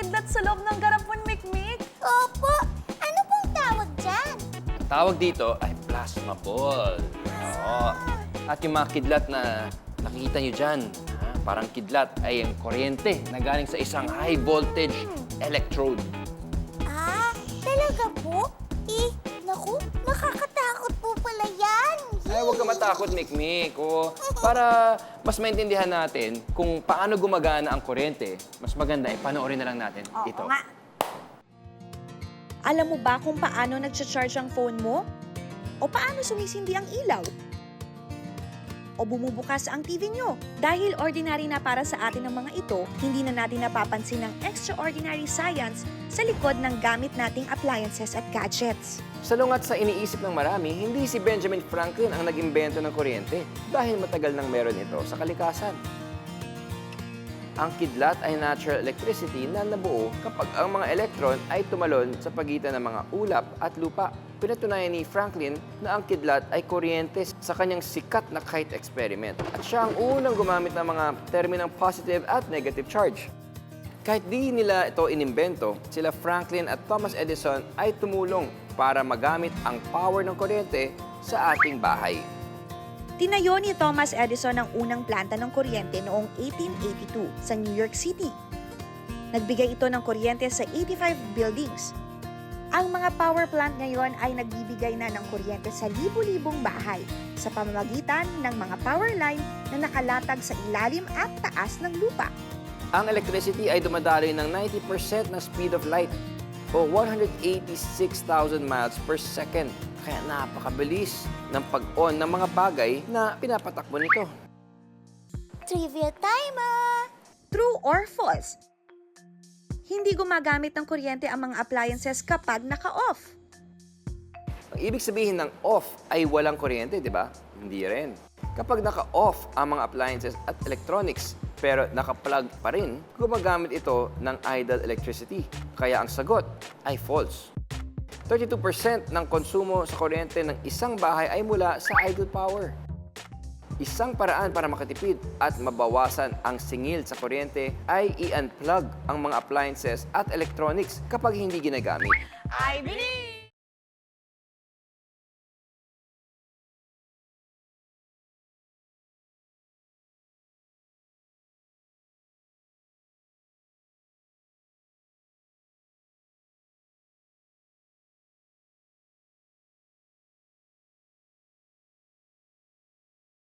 kidlat sa loob ng garapon, Mikmik. Opo, ano pong tawag dyan? Tawag dito ay plasma ball. Oo. At yung mga kidlat na nakikita nyo dyan, parang kidlat ay ang kuryente na galing sa isang high voltage electrode. Ah, talaga po? Naku, nakakatakot po pala yan. Ay, huwag ka matakot, Mikmik. O, para mas maintindihan natin kung paano gumagana ang kuryente, mas maganda panoorin na lang natin ito. nga. Alam mo ba kung paano nag-charge ang phone mo? O paano sumisindi ang ilaw? O bumubukas ang TV nyo? Dahil ordinary na para sa atin ang mga ito, hindi na natin napapansin ang extraordinary science sa likod ng gamit nating appliances at gadgets. Salungat sa iniisip ng marami, hindi si Benjamin Franklin ang nag-imbento ng kuryente dahil matagal nang meron ito sa kalikasan. Ang kidlat ay natural electricity na nabuo kapag ang mga elektron ay tumalon sa pagitan ng mga ulap at lupa. Pinatunayan ni Franklin na ang kidlat ay kuryente sa kanyang sikat na kite experiment. At siya ang unang gumamit ng mga terminong positive at negative charge. Kahit di nila ito inimbento, sila Franklin at Thomas Edison ay tumulong para magamit ang power ng kuryente sa ating bahay. Tinayo ni Thomas Edison ang unang planta ng kuryente noong 1882 sa New York City. Nagbigay ito ng kuryente sa 85 buildings. Ang mga power plant ngayon ay nagbibigay na ng kuryente sa libu-libong bahay sa pamamagitan ng mga power line na nakalatag sa ilalim at taas ng lupa. Ang electricity ay dumadaloy ng 90% na speed of light o 186,000 miles per second. Kaya napakabilis ng pag-on ng mga bagay na pinapatakbo nito. Trivia timer! True or false? Hindi gumagamit ng kuryente ang mga appliances kapag naka-off. Ang ibig sabihin ng off ay walang kuryente, di ba? Hindi rin. Kapag naka-off ang mga appliances at electronics, pero naka-plug pa rin, gumagamit ito ng idle electricity. Kaya ang sagot ay false. 32% ng konsumo sa kuryente ng isang bahay ay mula sa idle power. Isang paraan para makatipid at mabawasan ang singil sa kuryente ay i-unplug ang mga appliances at electronics kapag hindi ginagamit. I believe!